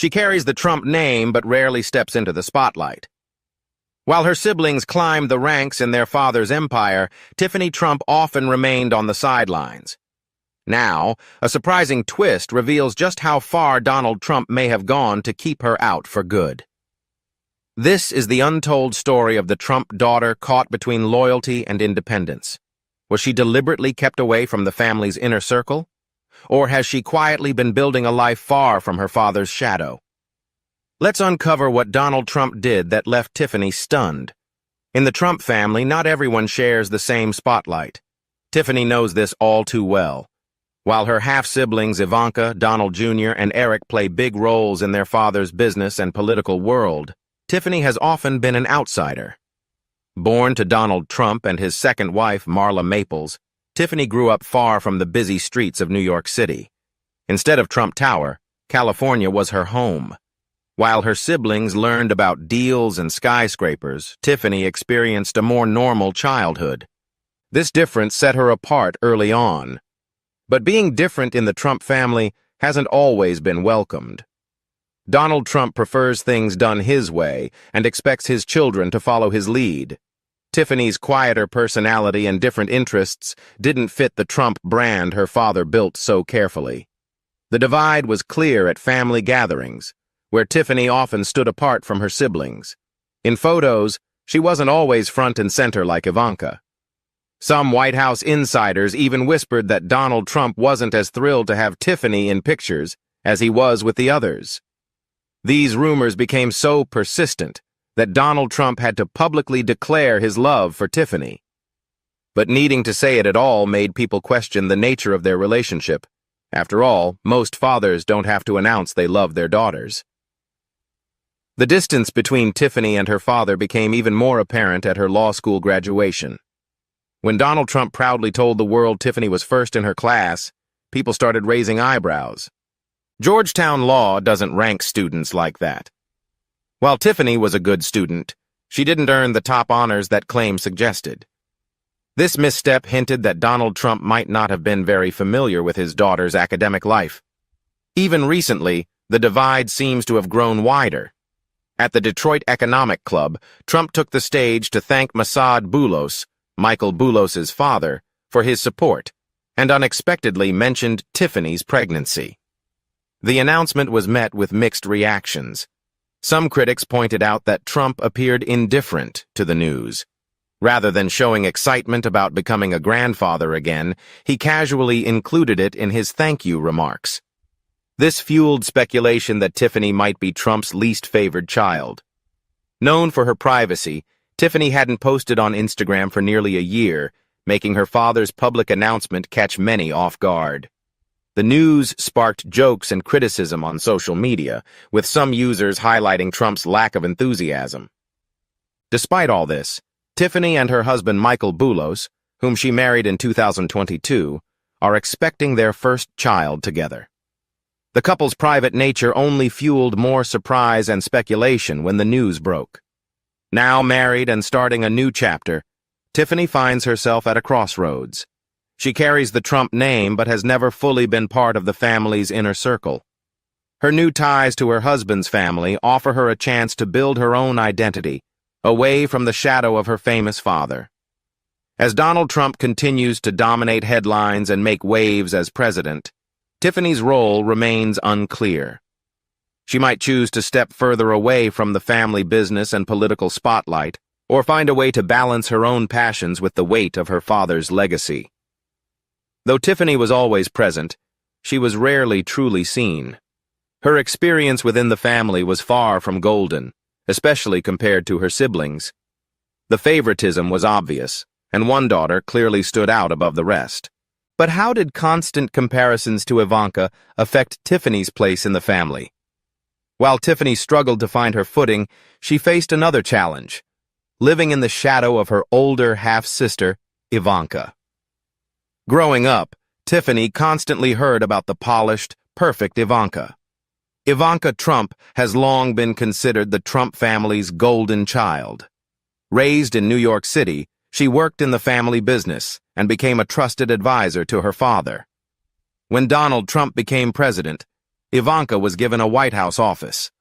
She carries the Trump name but rarely steps into the spotlight. While her siblings climbed the ranks in their father's empire, Tiffany Trump often remained on the sidelines. Now, a surprising twist reveals just how far Donald Trump may have gone to keep her out for good. This is the untold story of the Trump daughter caught between loyalty and independence. Was she deliberately kept away from the family's inner circle? Or has she quietly been building a life far from her father's shadow? Let's uncover what Donald Trump did that left Tiffany stunned. In the Trump family, not everyone shares the same spotlight. Tiffany knows this all too well. While her half-siblings Ivanka, Donald Jr., and Eric play big roles in their father's business and political world, Tiffany has often been an outsider. Born to Donald Trump and his second wife, Marla Maples, Tiffany grew up far from the busy streets of New York City. Instead of Trump Tower, California was her home. While her siblings learned about deals and skyscrapers, Tiffany experienced a more normal childhood. This difference set her apart early on. But being different in the Trump family hasn't always been welcomed. Donald Trump prefers things done his way and expects his children to follow his lead. Tiffany's quieter personality and different interests didn't fit the Trump brand her father built so carefully. The divide was clear at family gatherings, where Tiffany often stood apart from her siblings. In photos, she wasn't always front and center like Ivanka. Some White House insiders even whispered that Donald Trump wasn't as thrilled to have Tiffany in pictures as he was with the others. These rumors became so persistent that Donald Trump had to publicly declare his love for Tiffany. But needing to say it at all made people question the nature of their relationship. After all, most fathers don't have to announce they love their daughters. The distance between Tiffany and her father became even more apparent at her law school graduation. When Donald Trump proudly told the world Tiffany was first in her class, people started raising eyebrows. Georgetown Law doesn't rank students like that. While Tiffany was a good student, she didn't earn the top honors that claim suggested. This misstep hinted that Donald Trump might not have been very familiar with his daughter's academic life. Even recently, the divide seems to have grown wider. At the Detroit Economic Club, Trump took the stage to thank Masad Boulos, Michael Boulos's father, for his support, and unexpectedly mentioned Tiffany's pregnancy. The announcement was met with mixed reactions. Some critics pointed out that Trump appeared indifferent to the news. Rather than showing excitement about becoming a grandfather again, he casually included it in his thank you remarks. This fueled speculation that Tiffany might be Trump's least favored child. Known for her privacy, Tiffany hadn't posted on Instagram for nearly a year, making her father's public announcement catch many off guard. The news sparked jokes and criticism on social media, with some users highlighting Trump's lack of enthusiasm. Despite all this, Tiffany and her husband Michael Boulos, whom she married in 2022, are expecting their first child together. The couple's private nature only fueled more surprise and speculation when the news broke. Now married and starting a new chapter, Tiffany finds herself at a crossroads. She carries the Trump name but has never fully been part of the family's inner circle. Her new ties to her husband's family offer her a chance to build her own identity, away from the shadow of her famous father. As Donald Trump continues to dominate headlines and make waves as president, Tiffany's role remains unclear. She might choose to step further away from the family business and political spotlight, or find a way to balance her own passions with the weight of her father's legacy. Though Tiffany was always present, she was rarely truly seen. Her experience within the family was far from golden, especially compared to her siblings. The favoritism was obvious, and one daughter clearly stood out above the rest. But how did constant comparisons to Ivanka affect Tiffany's place in the family? While Tiffany struggled to find her footing, she faced another challenge, living in the shadow of her older half-sister, Ivanka. Growing up, Tiffany constantly heard about the polished, perfect Ivanka. Ivanka Trump has long been considered the Trump family's golden child. Raised in New York City, she worked in the family business and became a trusted advisor to her father. When Donald Trump became president, Ivanka was given a White House office.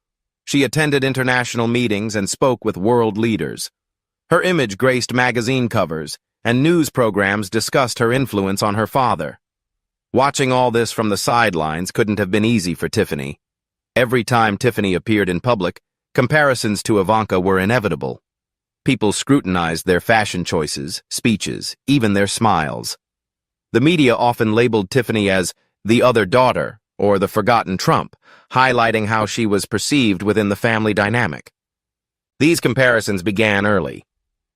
She attended international meetings and spoke with world leaders. Her image graced magazine covers, and news programs discussed her influence on her father. Watching all this from the sidelines couldn't have been easy for Tiffany. Every time Tiffany appeared in public, comparisons to Ivanka were inevitable. People scrutinized their fashion choices, speeches, even their smiles. The media often labeled Tiffany as the other daughter or the forgotten Trump, highlighting how she was perceived within the family dynamic. These comparisons began early.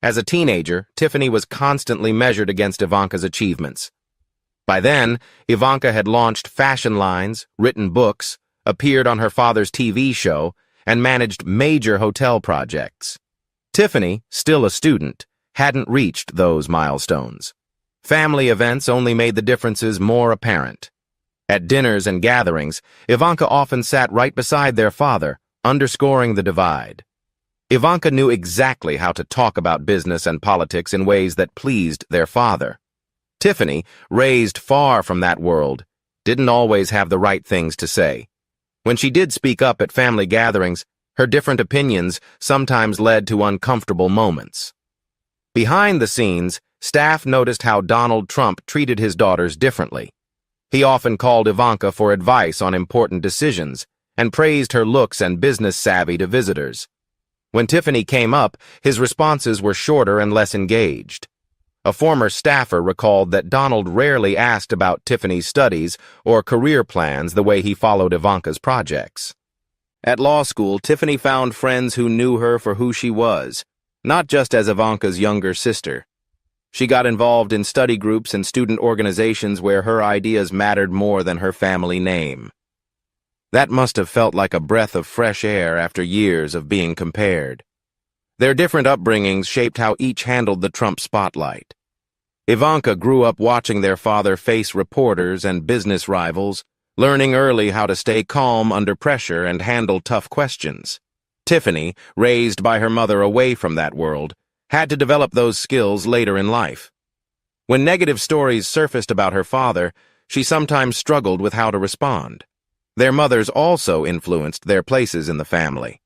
As a teenager, Tiffany was constantly measured against Ivanka's achievements. By then, Ivanka had launched fashion lines, written books, appeared on her father's TV show, and managed major hotel projects. Tiffany, still a student, hadn't reached those milestones. Family events only made the differences more apparent. At dinners and gatherings, Ivanka often sat right beside their father, underscoring the divide. Ivanka knew exactly how to talk about business and politics in ways that pleased their father. Tiffany, raised far from that world, didn't always have the right things to say. When she did speak up at family gatherings, her different opinions sometimes led to uncomfortable moments. Behind the scenes, staff noticed how Donald Trump treated his daughters differently. He often called Ivanka for advice on important decisions and praised her looks and business savvy to visitors. When Tiffany came up, his responses were shorter and less engaged. A former staffer recalled that Donald rarely asked about Tiffany's studies or career plans the way he followed Ivanka's projects. At law school, Tiffany found friends who knew her for who she was, not just as Ivanka's younger sister. She got involved in study groups and student organizations where her ideas mattered more than her family name. That must have felt like a breath of fresh air after years of being compared. Their different upbringings shaped how each handled the Trump spotlight. Ivanka grew up watching their father face reporters and business rivals, learning early how to stay calm under pressure and handle tough questions. Tiffany, raised by her mother away from that world, had to develop those skills later in life. When negative stories surfaced about her father, she sometimes struggled with how to respond. Their mothers also influenced their places in the family.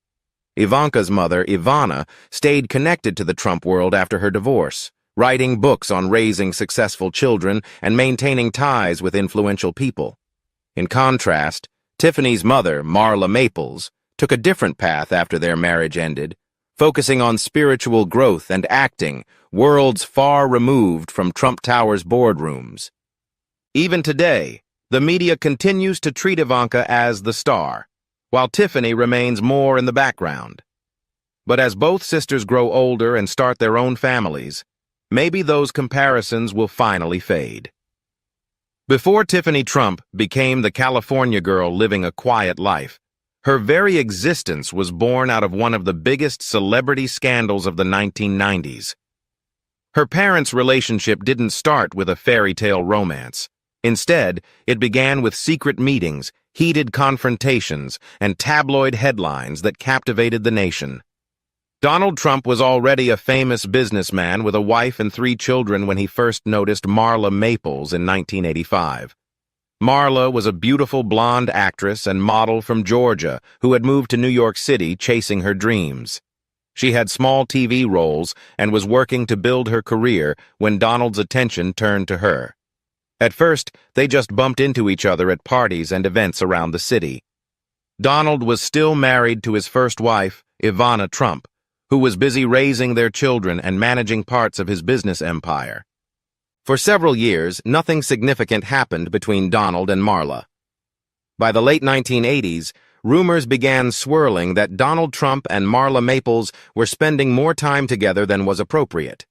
Ivanka's mother, Ivana, stayed connected to the Trump world after her divorce, writing books on raising successful children and maintaining ties with influential people. In contrast, Tiffany's mother, Marla Maples, took a different path after their marriage ended, focusing on spiritual growth and acting, worlds far removed from Trump Tower's boardrooms. Even today, the media continues to treat Ivanka as the star, while Tiffany remains more in the background. But as both sisters grow older and start their own families, maybe those comparisons will finally fade. Before Tiffany Trump became the California girl living a quiet life, her very existence was born out of one of the biggest celebrity scandals of the 1990s. Her parents' relationship didn't start with a fairy tale romance. Instead, it began with secret meetings, heated confrontations, and tabloid headlines that captivated the nation. Donald Trump was already a famous businessman with a wife and 3 children when he first noticed Marla Maples in 1985. Marla was a beautiful blonde actress and model from Georgia who had moved to New York City chasing her dreams. She had small TV roles and was working to build her career when Donald's attention turned to her. At first, they just bumped into each other at parties and events around the city. Donald was still married to his first wife, Ivana Trump, who was busy raising their children and managing parts of his business empire. For several years, nothing significant happened between Donald and Marla. By the late 1980s, rumors began swirling that Donald Trump and Marla Maples were spending more time together than was appropriate.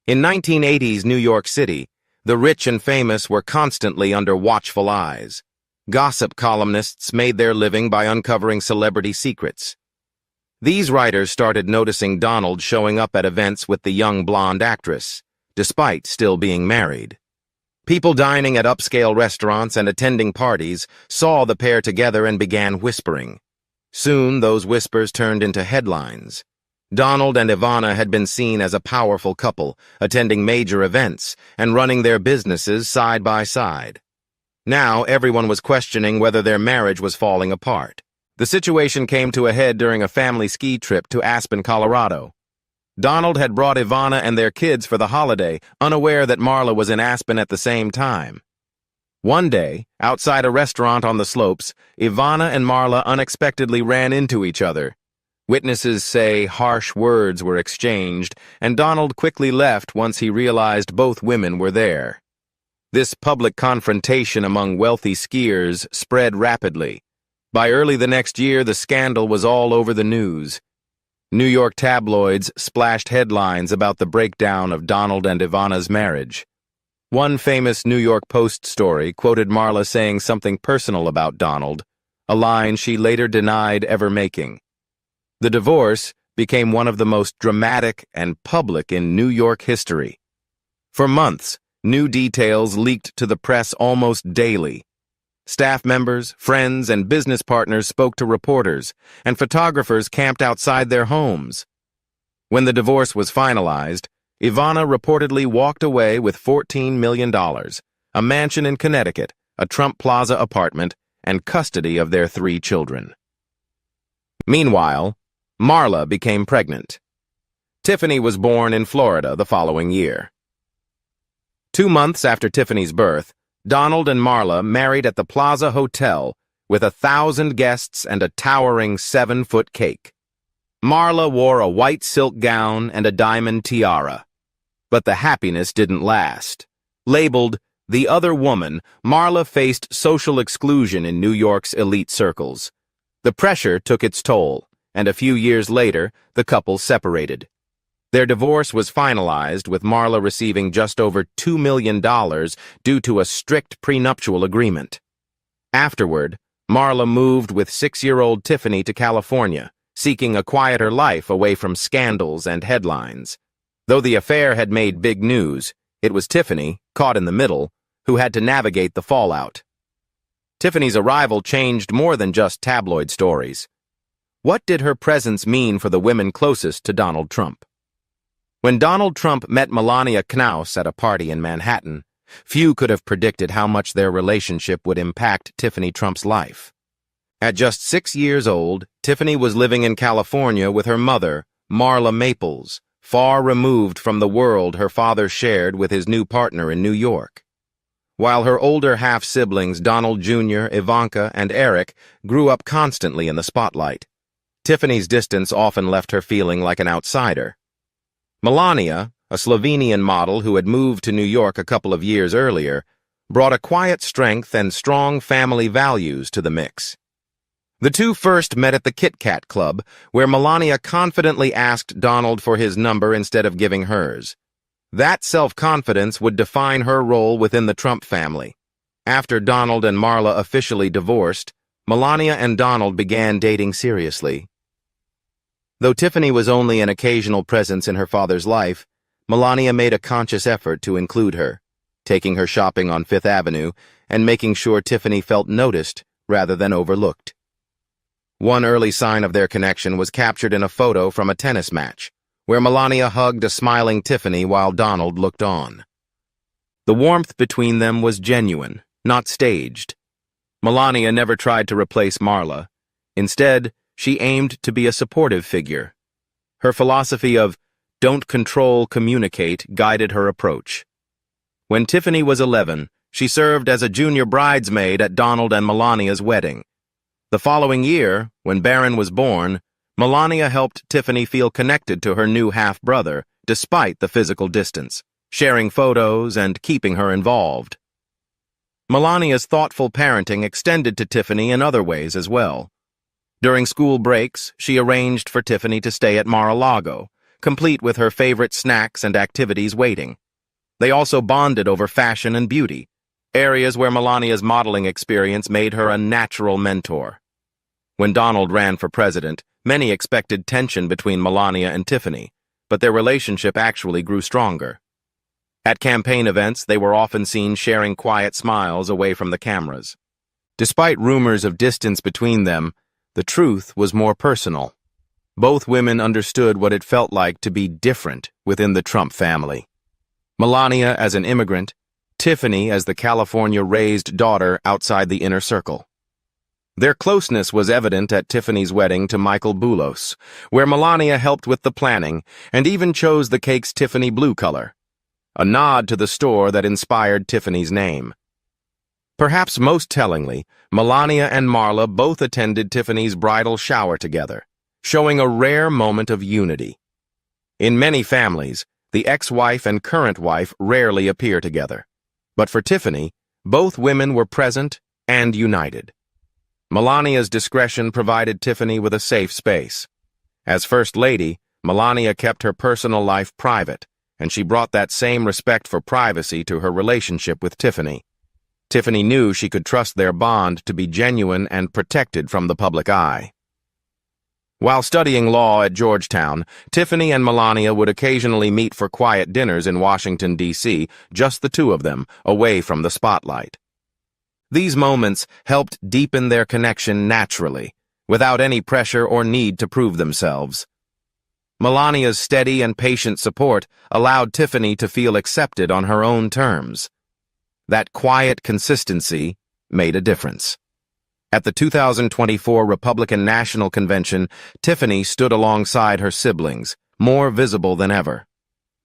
In 1980s New York City, the rich and famous were constantly under watchful eyes. Gossip columnists made their living by uncovering celebrity secrets. These writers started noticing Donald showing up at events with the young blonde actress, despite still being married. People dining at upscale restaurants and attending parties saw the pair together and began whispering. Soon, those whispers turned into headlines. Donald and Ivana had been seen as a powerful couple, attending major events and running their businesses side by side. Now everyone was questioning whether their marriage was falling apart. The situation came to a head during a family ski trip to Aspen, Colorado. Donald had brought Ivana and their kids for the holiday, unaware that Marla was in Aspen at the same time. One day, outside a restaurant on the slopes, Ivana and Marla unexpectedly ran into each other. Witnesses say harsh words were exchanged, and Donald quickly left once he realized both women were there. This public confrontation among wealthy skiers spread rapidly. By early the next year, the scandal was all over the news. New York tabloids splashed headlines about the breakdown of Donald and Ivana's marriage. One famous New York Post story quoted Marla saying something personal about Donald, a line she later denied ever making. The divorce became one of the most dramatic and public in New York history. For months, new details leaked to the press almost daily. Staff members, friends, and business partners spoke to reporters, and photographers camped outside their homes. When the divorce was finalized, Ivana reportedly walked away with $14 million, a mansion in Connecticut, a Trump Plaza apartment, and custody of their 3 children. Meanwhile, Marla became pregnant. Tiffany was born in Florida the following year. 2 months after Tiffany's birth, Donald and Marla married at the Plaza Hotel with 1,000 guests and a towering 7-foot cake. Marla wore a white silk gown and a diamond tiara. But the happiness didn't last. Labeled the other woman, Marla faced social exclusion in New York's elite circles. The pressure took its toll, and a few years later, the couple separated. Their divorce was finalized, with Marla receiving just over $2 million due to a strict prenuptial agreement. Afterward, Marla moved with 6-year-old Tiffany to California, seeking a quieter life away from scandals and headlines. Though the affair had made big news, it was Tiffany, caught in the middle, who had to navigate the fallout. Tiffany's arrival changed more than just tabloid stories. What did her presence mean for the women closest to Donald Trump? When Donald Trump met Melania Knauss at a party in Manhattan, few could have predicted how much their relationship would impact Tiffany Trump's life. At just 6 years old, Tiffany was living in California with her mother, Marla Maples, far removed from the world her father shared with his new partner in New York. While her older half-siblings, Donald Jr., Ivanka, and Eric, grew up constantly in the spotlight, Tiffany's distance often left her feeling like an outsider. Melania, a Slovenian model who had moved to New York a couple of years earlier, brought a quiet strength and strong family values to the mix. The two first met at the Kit Kat Club, where Melania confidently asked Donald for his number instead of giving hers. That self-confidence would define her role within the Trump family. After Donald and Marla officially divorced, Melania and Donald began dating seriously. Though Tiffany was only an occasional presence in her father's life, Melania made a conscious effort to include her, taking her shopping on Fifth Avenue and making sure Tiffany felt noticed rather than overlooked. One early sign of their connection was captured in a photo from a tennis match, where Melania hugged a smiling Tiffany while Donald looked on. The warmth between them was genuine, not staged. Melania never tried to replace Marla. Instead, she aimed to be a supportive figure. Her philosophy of "don't control, communicate" guided her approach. When Tiffany was 11, she served as a junior bridesmaid at Donald and Melania's wedding. The following year, when Barron was born, Melania helped Tiffany feel connected to her new half-brother, despite the physical distance, sharing photos and keeping her involved. Melania's thoughtful parenting extended to Tiffany in other ways as well. During school breaks, she arranged for Tiffany to stay at Mar-a-Lago, complete with her favorite snacks and activities waiting. They also bonded over fashion and beauty, areas where Melania's modeling experience made her a natural mentor. When Donald ran for president, many expected tension between Melania and Tiffany, but their relationship actually grew stronger. At campaign events, they were often seen sharing quiet smiles away from the cameras. Despite rumors of distance between them, the truth was more personal. Both women understood what it felt like to be different within the Trump family. Melania as an immigrant, Tiffany as the California-raised daughter outside the inner circle. Their closeness was evident at Tiffany's wedding to Michael Boulos, where Melania helped with the planning and even chose the cake's Tiffany blue color, a nod to the store that inspired Tiffany's name. Perhaps most tellingly, Melania and Marla both attended Tiffany's bridal shower together, showing a rare moment of unity. In many families, the ex-wife and current wife rarely appear together. But for Tiffany, both women were present and united. Melania's discretion provided Tiffany with a safe space. As First Lady, Melania kept her personal life private, and she brought that same respect for privacy to her relationship with Tiffany. Tiffany knew she could trust their bond to be genuine and protected from the public eye. While studying law at Georgetown, Tiffany and Melania would occasionally meet for quiet dinners in Washington, D.C., just the two of them, away from the spotlight. These moments helped deepen their connection naturally, without any pressure or need to prove themselves. Melania's steady and patient support allowed Tiffany to feel accepted on her own terms. That quiet consistency made a difference. At the 2024 Republican National Convention, Tiffany stood alongside her siblings, more visible than ever.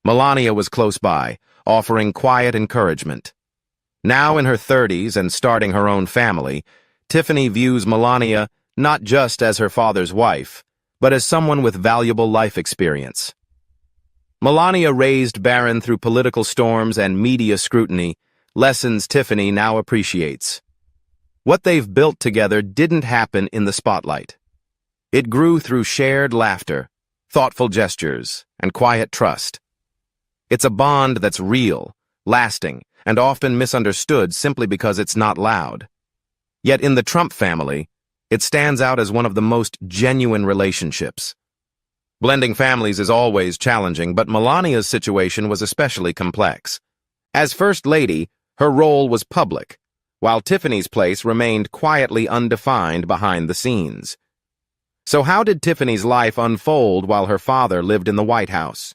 Melania was close by, offering quiet encouragement. Now in her 30s and starting her own family, Tiffany views Melania not just as her father's wife, but as someone with valuable life experience. Melania raised Barron through political storms and media scrutiny, lessons Tiffany now appreciates. What they've built together didn't happen in the spotlight. It grew through shared laughter, thoughtful gestures, and quiet trust. It's a bond that's real, lasting, and often misunderstood simply because it's not loud. Yet in the Trump family, it stands out as one of the most genuine relationships. Blending families is always challenging, but Melania's situation was especially complex. As First Lady, her role was public, while Tiffany's place remained quietly undefined behind the scenes. So how did Tiffany's life unfold while her father lived in the White House?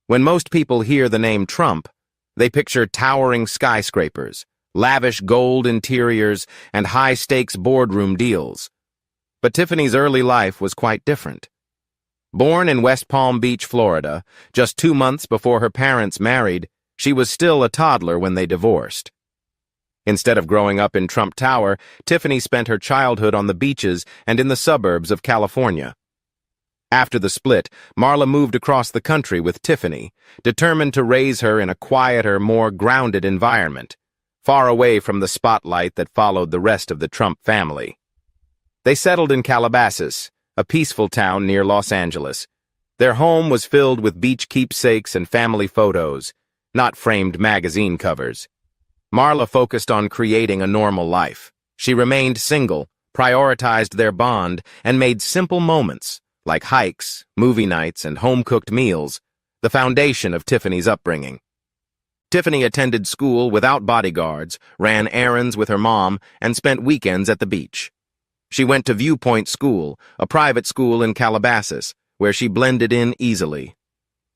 When most people hear the name Trump, they picture towering skyscrapers, lavish gold interiors, and high-stakes boardroom deals. But Tiffany's early life was quite different. Born in West Palm Beach, Florida, just 2 months before her parents married, she was still a toddler when they divorced. Instead of growing up in Trump Tower, Tiffany spent her childhood on the beaches and in the suburbs of California. After the split, Marla moved across the country with Tiffany, determined to raise her in a quieter, more grounded environment, far away from the spotlight that followed the rest of the Trump family. They settled in Calabasas, a peaceful town near Los Angeles. Their home was filled with beach keepsakes and family photos, not framed magazine covers. Marla focused on creating a normal life. She remained single, prioritized their bond, and made simple moments, like hikes, movie nights, and home-cooked meals, the foundation of Tiffany's upbringing. Tiffany attended school without bodyguards, ran errands with her mom, and spent weekends at the beach. She went to Viewpoint School, a private school in Calabasas, where she blended in easily.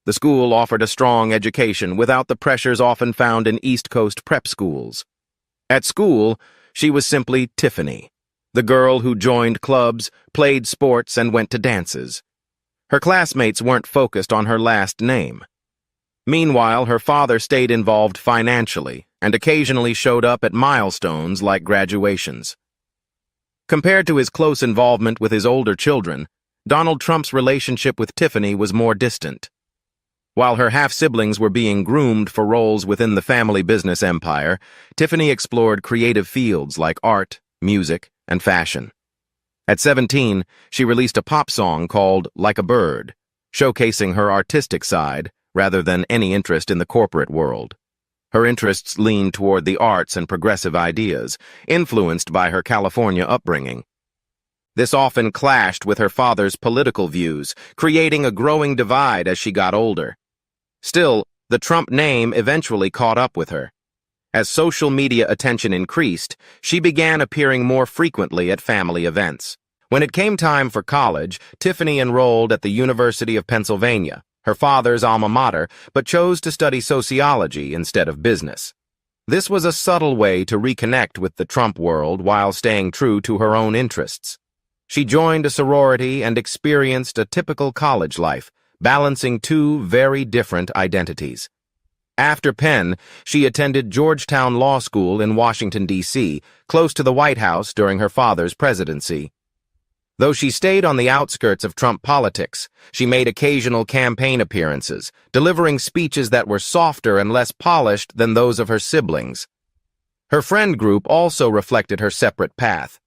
The school offered a strong education without the pressures often found in East Coast prep schools. At school, she was simply Tiffany, the girl who joined clubs, played sports, and went to dances. Her classmates weren't focused on her last name. Meanwhile, her father stayed involved financially and occasionally showed up at milestones like graduations. Compared to his close involvement with his older children, Donald Trump's relationship with Tiffany was more distant. While her half-siblings were being groomed for roles within the family business empire, Tiffany explored creative fields like art, music, and fashion. At 17, she released a pop song called Like a Bird, showcasing her artistic side rather than any interest in the corporate world. Her interests leaned toward the arts and progressive ideas, influenced by her California upbringing. This often clashed with her father's political views, creating a growing divide as she got older. Still, the Trump name eventually caught up with her. As social media attention increased, she began appearing more frequently at family events. When it came time for college, Tiffany enrolled at the University of Pennsylvania, her father's alma mater, but chose to study sociology instead of business. This was a subtle way to reconnect with the Trump world while staying true to her own interests. She joined a sorority and experienced a typical college life, balancing two very different identities. After Penn, she attended Georgetown Law School in Washington, D.C., close to the White House during her father's presidency. Though she stayed on the outskirts of Trump politics, she made occasional campaign appearances, delivering speeches that were softer and less polished than those of her siblings. Her friend group also reflected her separate path.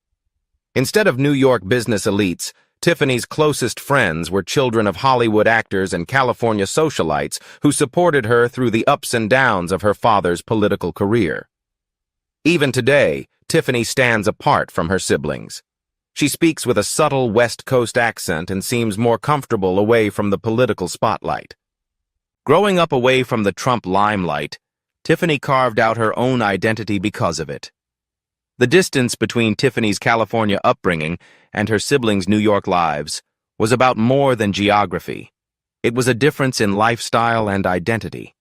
Instead of New York business elites, Tiffany's closest friends were children of Hollywood actors and California socialites who supported her through the ups and downs of her father's political career. Even today, Tiffany stands apart from her siblings. She speaks with a subtle West Coast accent and seems more comfortable away from the political spotlight. Growing up away from the Trump limelight, Tiffany carved out her own identity because of it. The distance between Tiffany's California upbringing and her siblings' New York lives was about more than geography. It was a difference in lifestyle and identity.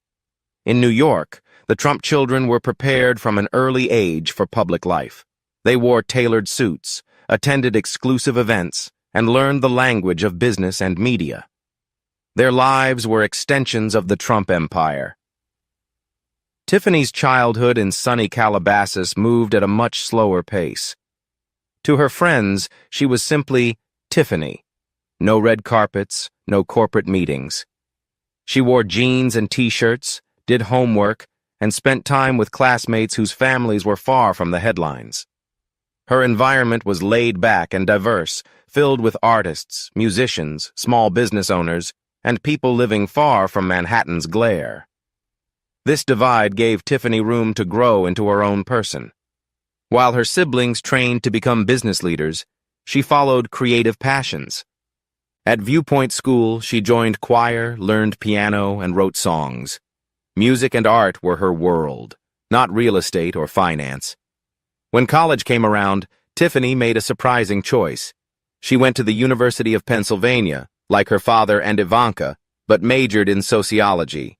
In New York, the Trump children were prepared from an early age for public life. They wore tailored suits, attended exclusive events, and learned the language of business and media. Their lives were extensions of the Trump empire. Tiffany's childhood in sunny Calabasas moved at a much slower pace. To her friends, she was simply Tiffany. No red carpets, no corporate meetings. She wore jeans and t-shirts, did homework, and spent time with classmates whose families were far from the headlines. Her environment was laid back and diverse, filled with artists, musicians, small business owners, and people living far from Manhattan's glare. This divide gave Tiffany room to grow into her own person. While her siblings trained to become business leaders, she followed creative passions. At Viewpoint School, she joined choir, learned piano, and wrote songs. Music and art were her world, not real estate or finance. When college came around, Tiffany made a surprising choice. She went to the University of Pennsylvania, like her father and Ivanka, but majored in sociology.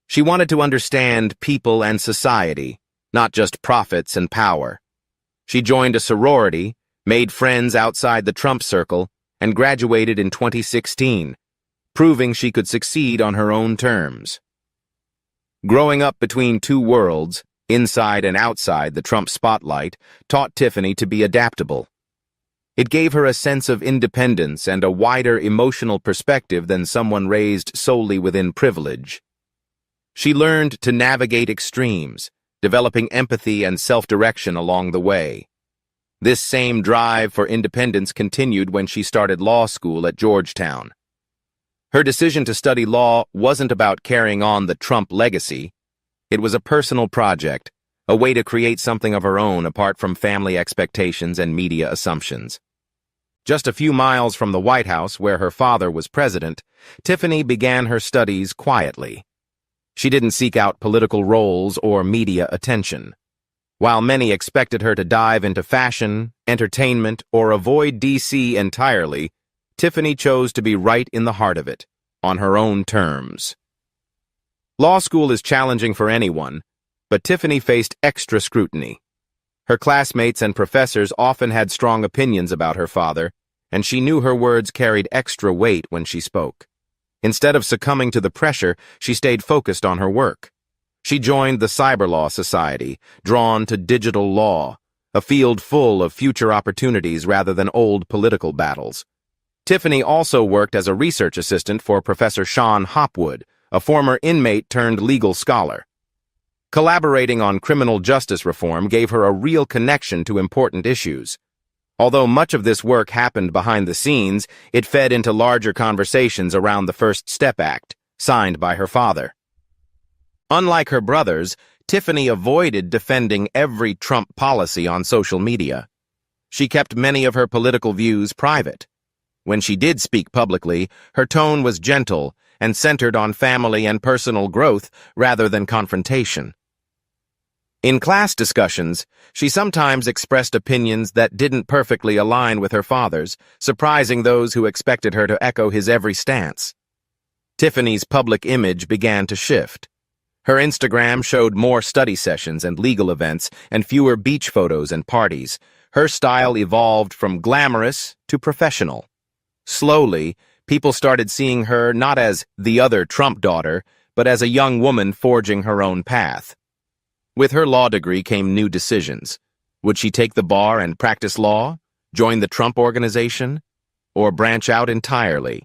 She wanted to understand people and society, not just profits and power. She joined a sorority, made friends outside the Trump circle, and graduated in 2016, proving she could succeed on her own terms. Growing up between two worlds, inside and outside the Trump spotlight, taught Tiffany to be adaptable. It gave her a sense of independence and a wider emotional perspective than someone raised solely within privilege. She learned to navigate extremes, developing empathy and self-direction along the way. This same drive for independence continued when she started law school at Georgetown. Her decision to study law wasn't about carrying on the Trump legacy. It was a personal project, a way to create something of her own apart from family expectations and media assumptions. Just a few miles from the White House, where her father was president, Tiffany began her studies quietly. She didn't seek out political roles or media attention. While many expected her to dive into fashion, entertainment, or avoid D.C. entirely, Tiffany chose to be right in the heart of it, on her own terms. Law school is challenging for anyone, but Tiffany faced extra scrutiny. Her classmates and professors often had strong opinions about her father, and she knew her words carried extra weight when she spoke. Instead of succumbing to the pressure, she stayed focused on her work. She joined the Cyber Law Society, drawn to digital law, a field full of future opportunities rather than old political battles. Tiffany also worked as a research assistant for Professor Sean Hopwood, a former inmate turned legal scholar. Collaborating on criminal justice reform gave her a real connection to important issues. Although much of this work happened behind the scenes, it fed into larger conversations around the First Step Act, signed by her father. Unlike her brothers, Tiffany avoided defending every Trump policy on social media. She kept many of her political views private. When she did speak publicly, her tone was gentle and centered on family and personal growth rather than confrontation. In class discussions, she sometimes expressed opinions that didn't perfectly align with her father's, surprising those who expected her to echo his every stance. Tiffany's public image began to shift. Her Instagram showed more study sessions and legal events and fewer beach photos and parties. Her style evolved from glamorous to professional. Slowly, people started seeing her not as the other Trump daughter, but as a young woman forging her own path. With her law degree came new decisions. Would she take the bar and practice law, join the Trump organization, or branch out entirely?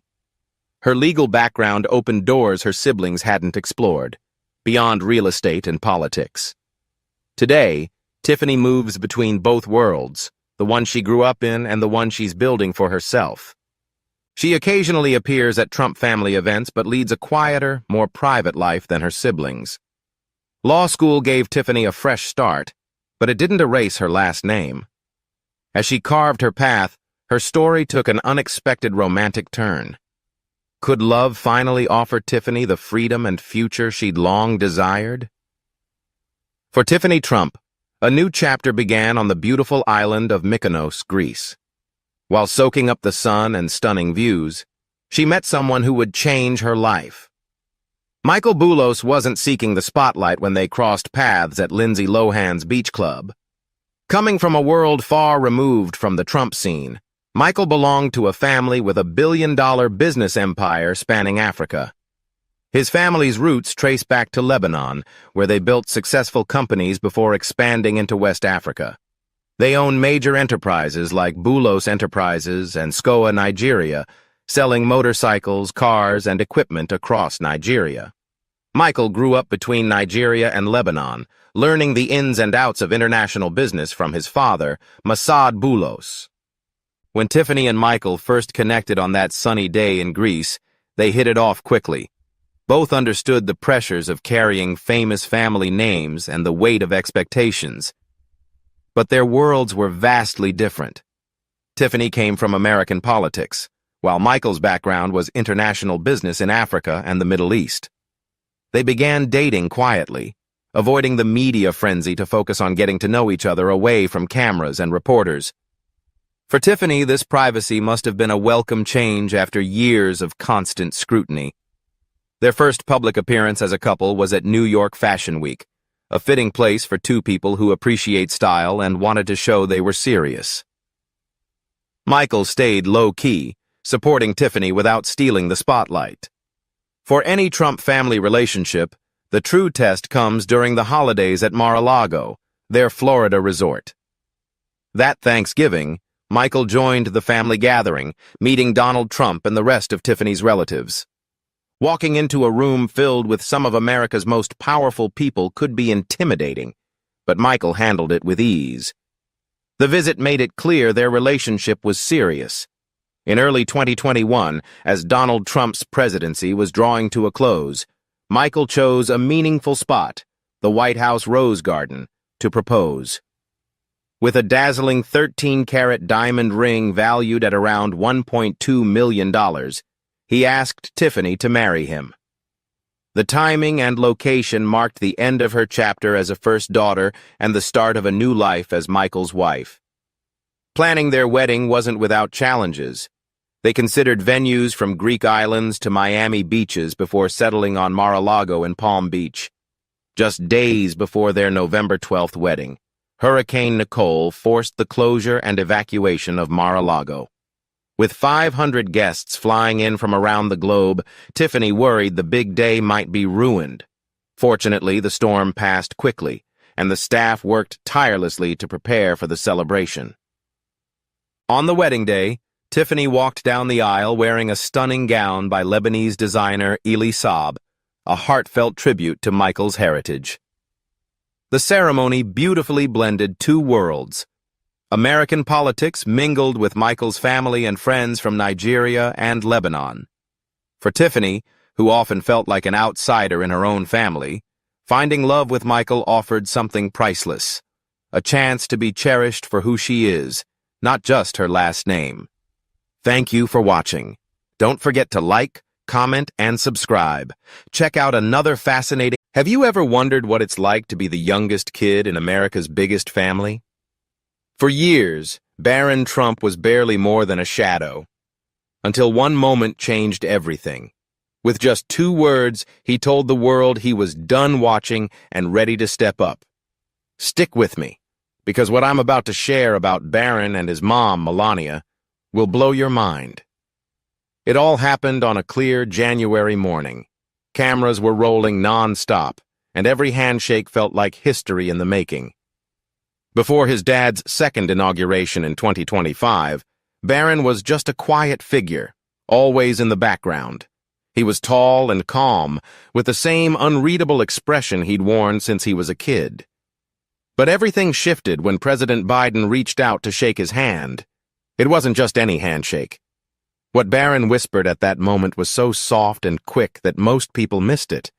Her legal background opened doors her siblings hadn't explored, beyond real estate and politics. Today, Tiffany moves between both worlds, the one she grew up in and the one she's building for herself. She occasionally appears at Trump family events but leads a quieter, more private life than her siblings. Law school gave Tiffany a fresh start, but it didn't erase her last name. As she carved her path, her story took an unexpected romantic turn. Could love finally offer Tiffany the freedom and future she'd long desired? For Tiffany Trump, a new chapter began on the beautiful island of Mykonos, Greece. While soaking up the sun and stunning views, she met someone who would change her life. Michael Boulos wasn't seeking the spotlight when they crossed paths at Lindsay Lohan's beach club. Coming from a world far removed from the Trump scene, Michael belonged to a family with a billion-dollar business empire spanning Africa. His family's roots trace back to Lebanon, where they built successful companies before expanding into West Africa. They own major enterprises like Boulos Enterprises and SCOA Nigeria, selling motorcycles, cars, and equipment across Nigeria. Michael grew up between Nigeria and Lebanon, learning the ins and outs of international business from his father, Masad Boulos. When Tiffany and Michael first connected on that sunny day in Greece, they hit it off quickly. Both understood the pressures of carrying famous family names and the weight of expectations. But their worlds were vastly different. Tiffany came from American politics, while Michael's background was international business in Africa and the Middle East. They began dating quietly, avoiding the media frenzy to focus on getting to know each other away from cameras and reporters. For Tiffany, this privacy must have been a welcome change after years of constant scrutiny. Their first public appearance as a couple was at New York Fashion Week, a fitting place for two people who appreciate style and wanted to show they were serious. Michael stayed low-key, supporting Tiffany without stealing the spotlight. For any Trump family relationship, the true test comes during the holidays at Mar-a-Lago, their Florida resort. That Thanksgiving, Michael joined the family gathering, meeting Donald Trump and the rest of Tiffany's relatives. Walking into a room filled with some of America's most powerful people could be intimidating, but Michael handled it with ease. The visit made it clear their relationship was serious. In early 2021, as Donald Trump's presidency was drawing to a close, Michael chose a meaningful spot, the White House Rose Garden, to propose. With a dazzling 13-carat diamond ring valued at around $1.2 million, he asked Tiffany to marry him. The timing and location marked the end of her chapter as a first daughter and the start of a new life as Michael's wife. Planning their wedding wasn't without challenges. They considered venues from Greek islands to Miami beaches before settling on Mar-a-Lago in Palm Beach. Just days before their November 12th wedding, Hurricane Nicole forced the closure and evacuation of Mar-a-Lago. With 500 guests flying in from around the globe, Tiffany worried the big day might be ruined. Fortunately, the storm passed quickly, and the staff worked tirelessly to prepare for the celebration. On the wedding day, Tiffany walked down the aisle wearing a stunning gown by Lebanese designer Elie Saab, a heartfelt tribute to Michael's heritage. The ceremony beautifully blended two worlds. American politics mingled with Michael's family and friends from Nigeria and Lebanon. For Tiffany, who often felt like an outsider in her own family, finding love with Michael offered something priceless, a chance to be cherished for who she is, not just her last name. Thank you for watching. Don't forget to like, comment, and subscribe. Check out another fascinating... Have you ever wondered what it's like to be the youngest kid in America's biggest family? For years, Barron Trump was barely more than a shadow, until one moment changed everything. With just 2 words, he told the world he was done watching and ready to step up. Stick with me, because what I'm about to share about Barron and his mom, Melania, will blow your mind. It all happened on a clear January morning. Cameras were rolling non-stop, and every handshake felt like history in the making. Before his dad's second inauguration in 2025, Barron was just a quiet figure, always in the background. He was tall and calm, with the same unreadable expression he'd worn since he was a kid. But everything shifted when President Biden reached out to shake his hand. It wasn't just any handshake. What Barron whispered at that moment was so soft and quick that most people missed it,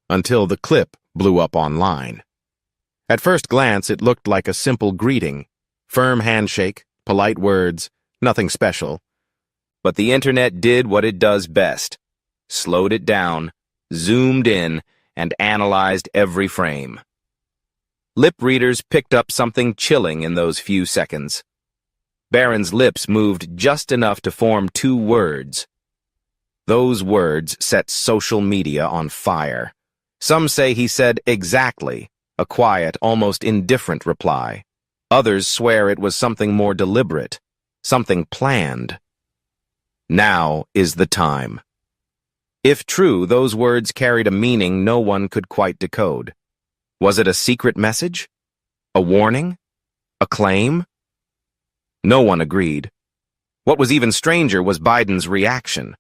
until the clip blew up online. At first glance, it looked like a simple greeting. Firm handshake, polite words, nothing special. But the internet did what it does best. Slowed it down, zoomed in, and analyzed every frame. Lip readers picked up something chilling in those few seconds. Barron's lips moved just enough to form 2 words. Those words set social media on fire. Some say he said exactly, a quiet, almost indifferent reply. Others swear it was something more deliberate, something planned. Now is the time. If true, those words carried a meaning no one could quite decode. Was it a secret message? A warning? A claim? No one agreed. What was even stranger was Biden's reaction.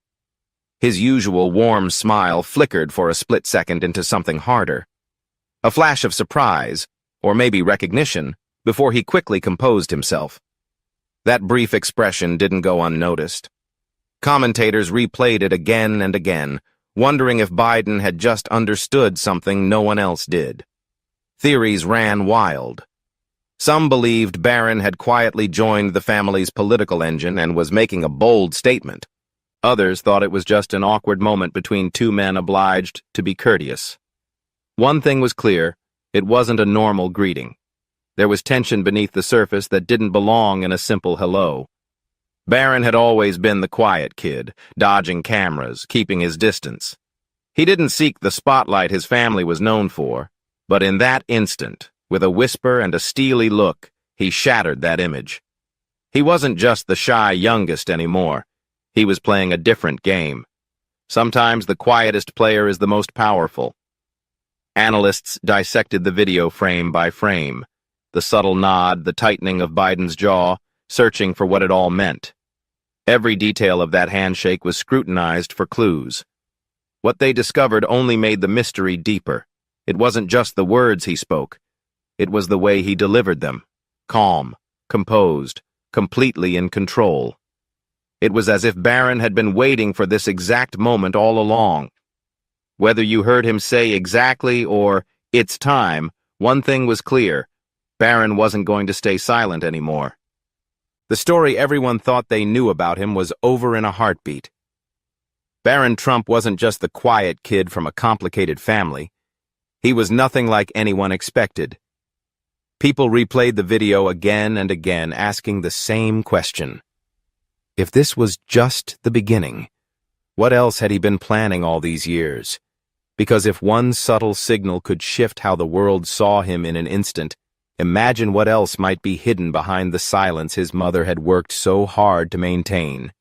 His usual warm smile flickered for a split second into something harder. A flash of surprise, or maybe recognition, before he quickly composed himself. That brief expression didn't go unnoticed. Commentators replayed it again and again, wondering if Biden had just understood something no one else did. Theories ran wild. Some believed Barron had quietly joined the family's political engine and was making a bold statement. Others thought it was just an awkward moment between 2 men obliged to be courteous. One thing was clear, it wasn't a normal greeting. There was tension beneath the surface that didn't belong in a simple hello. Barron had always been the quiet kid, dodging cameras, keeping his distance. He didn't seek the spotlight his family was known for, but in that instant, with a whisper and a steely look, he shattered that image. He wasn't just the shy youngest anymore. He was playing a different game. Sometimes the quietest player is the most powerful. Analysts dissected the video frame by frame, the subtle nod, the tightening of Biden's jaw, searching for what it all meant. Every detail of that handshake was scrutinized for clues. What they discovered only made the mystery deeper. It wasn't just the words he spoke. It was the way he delivered them. Calm, composed, completely in control. It was as if Barron had been waiting for this exact moment all along. Whether you heard him say exactly or, "It's time," one thing was clear. Barron wasn't going to stay silent anymore. The story everyone thought they knew about him was over in a heartbeat. Barron Trump wasn't just the quiet kid from a complicated family. He was nothing like anyone expected. People replayed the video again and again, asking the same question. If this was just the beginning, what else had he been planning all these years? Because if one subtle signal could shift how the world saw him in an instant, imagine what else might be hidden behind the silence his mother had worked so hard to maintain.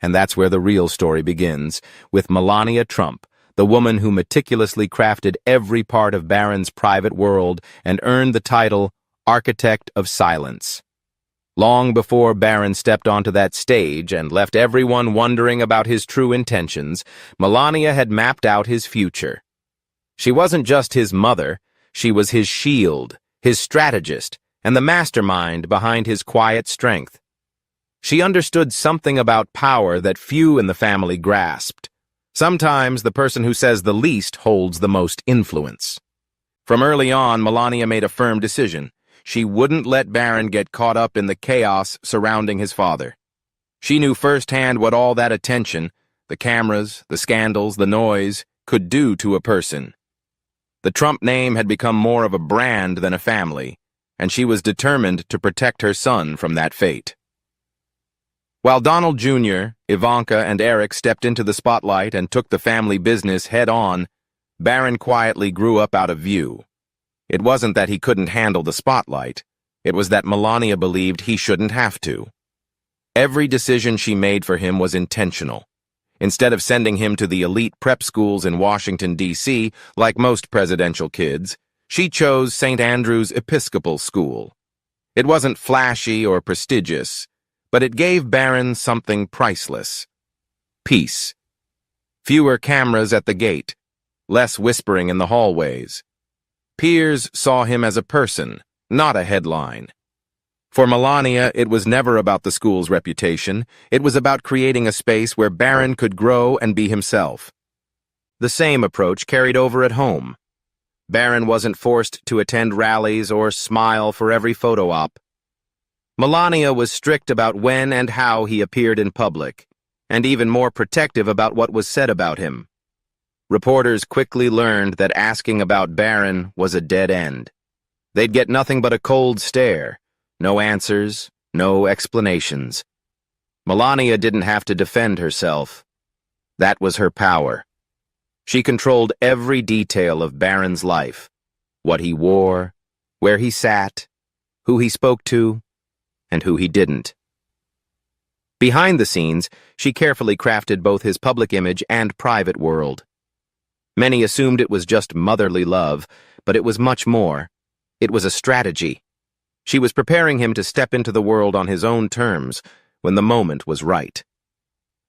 And that's where the real story begins, with Melania Trump, the woman who meticulously crafted every part of Barron's private world and earned the title Architect of Silence. Long before Barron stepped onto that stage and left everyone wondering about his true intentions, Melania had mapped out his future. She wasn't just his mother, she was his shield, his strategist, and the mastermind behind his quiet strength. She understood something about power that few in the family grasped. Sometimes the person who says the least holds the most influence. From early on, Melania made a firm decision. She wouldn't let Barron get caught up in the chaos surrounding his father. She knew firsthand what all that attention, the cameras, the scandals, the noise, could do to a person. The Trump name had become more of a brand than a family, and she was determined to protect her son from that fate. While Donald Jr., Ivanka, and Eric stepped into the spotlight and took the family business head-on, Barron quietly grew up out of view. It wasn't that he couldn't handle the spotlight. It was that Melania believed he shouldn't have to. Every decision she made for him was intentional. Instead of sending him to the elite prep schools in Washington, D.C., like most presidential kids, she chose St. Andrew's Episcopal School. It wasn't flashy or prestigious, but it gave Barron something priceless. Peace. Fewer cameras at the gate, less whispering in the hallways. Peers saw him as a person, not a headline. For Melania, it was never about the school's reputation. It was about creating a space where Barron could grow and be himself. The same approach carried over at home. Barron wasn't forced to attend rallies or smile for every photo op. Melania was strict about when and how he appeared in public, and even more protective about what was said about him. Reporters quickly learned that asking about Barron was a dead end. They'd get nothing but a cold stare, no answers, no explanations. Melania didn't have to defend herself. That was her power. She controlled every detail of Barron's life, what he wore, where he sat, who he spoke to, and who he didn't. Behind the scenes, she carefully crafted both his public image and private world. Many assumed it was just motherly love, but it was much more. It was a strategy. She was preparing him to step into the world on his own terms when the moment was right.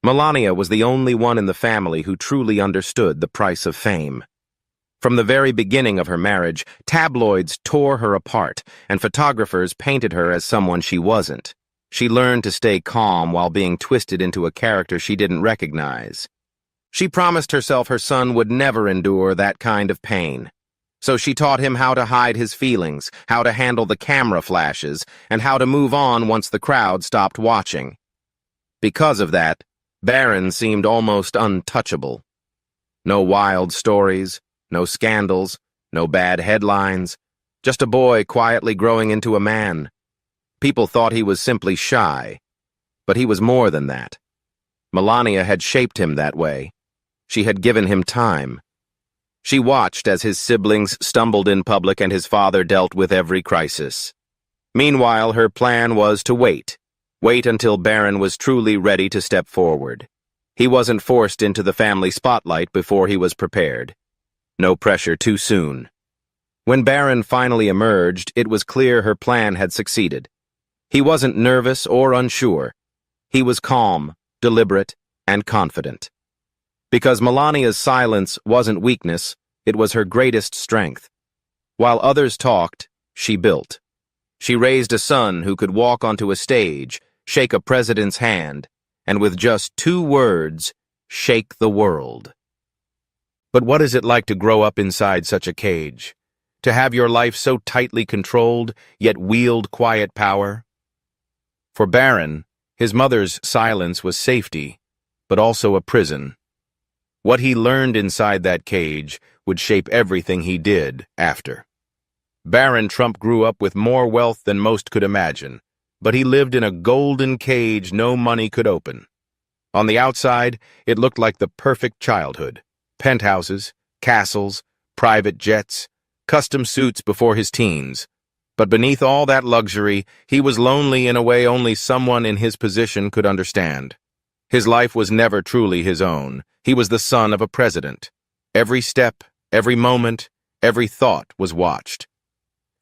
Melania was the only one in the family who truly understood the price of fame. From the very beginning of her marriage, tabloids tore her apart, and photographers painted her as someone she wasn't. She learned to stay calm while being twisted into a character she didn't recognize. She promised herself her son would never endure that kind of pain. So she taught him how to hide his feelings, how to handle the camera flashes, and how to move on once the crowd stopped watching. Because of that, Barron seemed almost untouchable. No wild stories, no scandals, no bad headlines, just a boy quietly growing into a man. People thought he was simply shy, but he was more than that. Melania had shaped him that way. She had given him time. She watched as his siblings stumbled in public and his father dealt with every crisis. Meanwhile, her plan was to wait until Barron was truly ready to step forward. He wasn't forced into the family spotlight before he was prepared. No pressure too soon. When Barron finally emerged, it was clear her plan had succeeded. He wasn't nervous or unsure. He was calm, deliberate, and confident. Because Melania's silence wasn't weakness, it was her greatest strength. While others talked, she built. She raised a son who could walk onto a stage, shake a president's hand, and with just 2 words, shake the world. But what is it like to grow up inside such a cage? To have your life so tightly controlled, yet wield quiet power? For Barron, his mother's silence was safety, but also a prison. What he learned inside that cage would shape everything he did after. Barron Trump grew up with more wealth than most could imagine, but he lived in a golden cage no money could open. On the outside, it looked like the perfect childhood. Penthouses, castles, private jets, custom suits before his teens. But beneath all that luxury, he was lonely in a way only someone in his position could understand. His life was never truly his own. He was the son of a president. Every step, every moment, every thought was watched.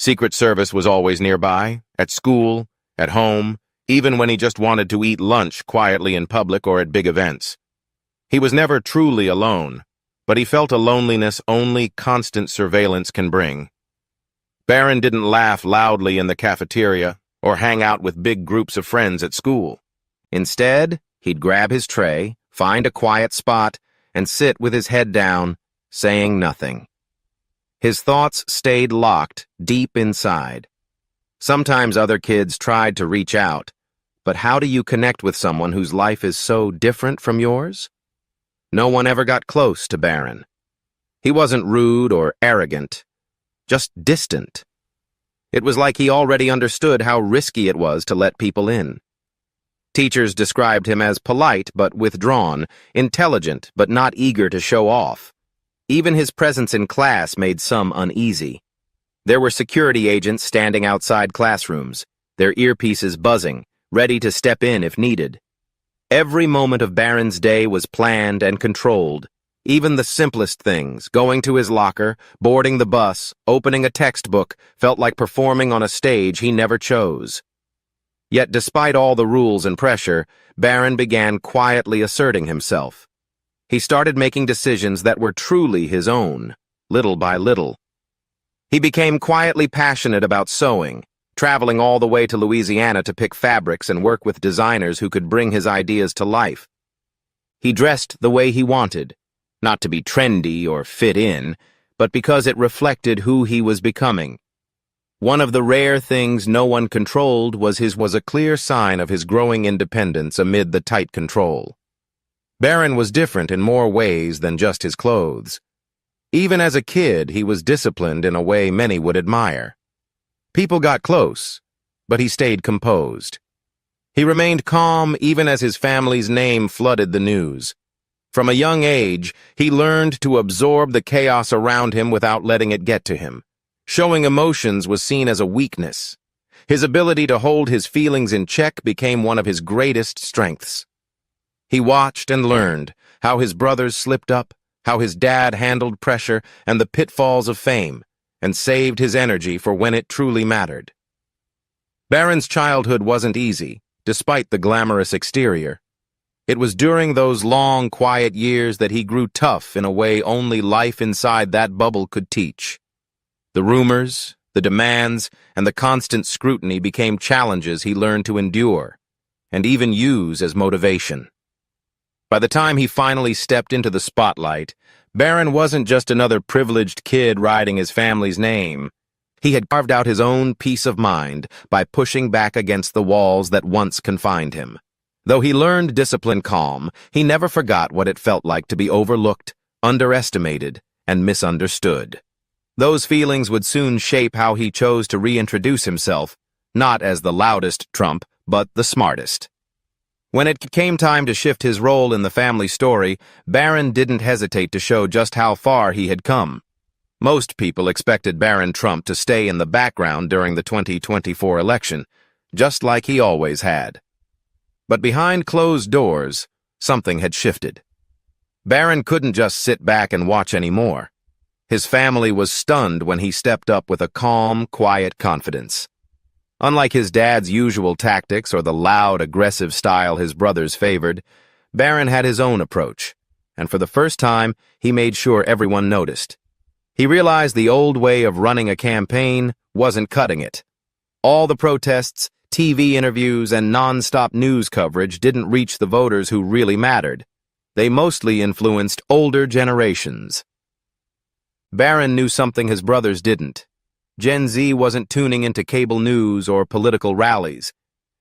Secret Service was always nearby, at school, at home, even when he just wanted to eat lunch quietly in public or at big events. He was never truly alone, but he felt a loneliness only constant surveillance can bring. Barron didn't laugh loudly in the cafeteria or hang out with big groups of friends at school. Instead, he'd grab his tray, find a quiet spot, and sit with his head down, saying nothing. His thoughts stayed locked deep inside. Sometimes other kids tried to reach out, but how do you connect with someone whose life is so different from yours? No one ever got close to Barron. He wasn't rude or arrogant, just distant. It was like he already understood how risky it was to let people in. Teachers described him as polite but withdrawn, intelligent but not eager to show off. Even his presence in class made some uneasy. There were security agents standing outside classrooms, their earpieces buzzing, ready to step in if needed. Every moment of Barron's day was planned and controlled. Even the simplest things, going to his locker, boarding the bus, opening a textbook, felt like performing on a stage he never chose. Yet despite all the rules and pressure, Barron began quietly asserting himself. He started making decisions that were truly his own, little by little. He became quietly passionate about sewing, traveling all the way to Louisiana to pick fabrics and work with designers who could bring his ideas to life. He dressed the way he wanted, not to be trendy or fit in, but because it reflected who he was becoming. One of the rare things no one controlled was a clear sign of his growing independence amid the tight control. Barron was different in more ways than just his clothes. Even as a kid, he was disciplined in a way many would admire. People got close, but he stayed composed. He remained calm even as his family's name flooded the news. From a young age, he learned to absorb the chaos around him without letting it get to him. Showing emotions was seen as a weakness. His ability to hold his feelings in check became one of his greatest strengths. He watched and learned how his brothers slipped up, how his dad handled pressure and the pitfalls of fame, and saved his energy for when it truly mattered. Barron's childhood wasn't easy, despite the glamorous exterior. It was during those long, quiet years that he grew tough in a way only life inside that bubble could teach. The rumors, the demands, and the constant scrutiny became challenges he learned to endure, and even use as motivation. By the time he finally stepped into the spotlight, Barron wasn't just another privileged kid riding his family's name. He had carved out his own peace of mind by pushing back against the walls that once confined him. Though he learned discipline calm, he never forgot what it felt like to be overlooked, underestimated, and misunderstood. Those feelings would soon shape how he chose to reintroduce himself, not as the loudest Trump, but the smartest. When it came time to shift his role in the family story, Barron didn't hesitate to show just how far he had come. Most people expected Barron Trump to stay in the background during the 2024 election, just like he always had. But behind closed doors, something had shifted. Barron couldn't just sit back and watch anymore. His family was stunned when he stepped up with a calm, quiet confidence. Unlike his dad's usual tactics or the loud, aggressive style his brothers favored, Barron had his own approach, and for the first time, he made sure everyone noticed. He realized the old way of running a campaign wasn't cutting it. All the protests, TV interviews, and non-stop news coverage didn't reach the voters who really mattered. They mostly influenced older generations. Barron knew something his brothers didn't. Gen Z wasn't tuning into cable news or political rallies.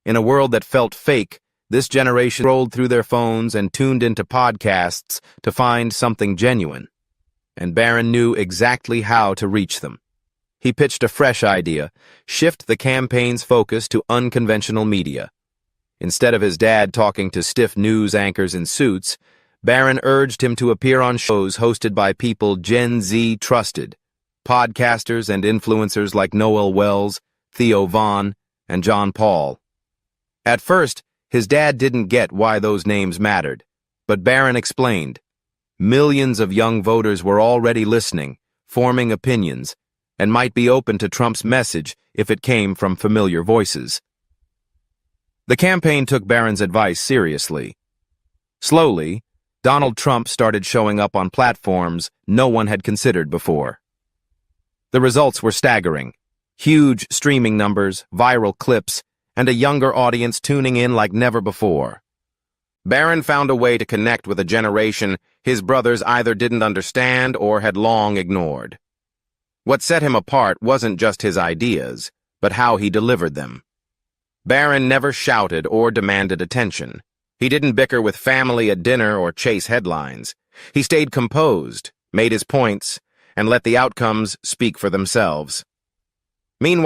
In a world that felt fake, this generation rolled through their phones and tuned into podcasts to find something genuine. And Barron knew exactly how to reach them. He pitched a fresh idea: shift the campaign's focus to unconventional media. Instead of his dad talking to stiff news anchors in suits, Barron urged him to appear on shows hosted by people Gen Z trusted, podcasters and influencers like Noel Wells, Theo Vaughn, and John Paul. At first, his dad didn't get why those names mattered, but Barron explained. Millions of young voters were already listening, forming opinions, and might be open to Trump's message if it came from familiar voices. The campaign took Barron's advice seriously. Slowly, Donald Trump started showing up on platforms no one had considered before. The results were staggering. Huge streaming numbers, viral clips, and a younger audience tuning in like never before. Barron found a way to connect with a generation his brothers either didn't understand or had long ignored. What set him apart wasn't just his ideas, but how he delivered them. Barron never shouted or demanded attention. He didn't bicker with family at dinner or chase headlines. He stayed composed, made his points, and let the outcomes speak for themselves. Meanwhile,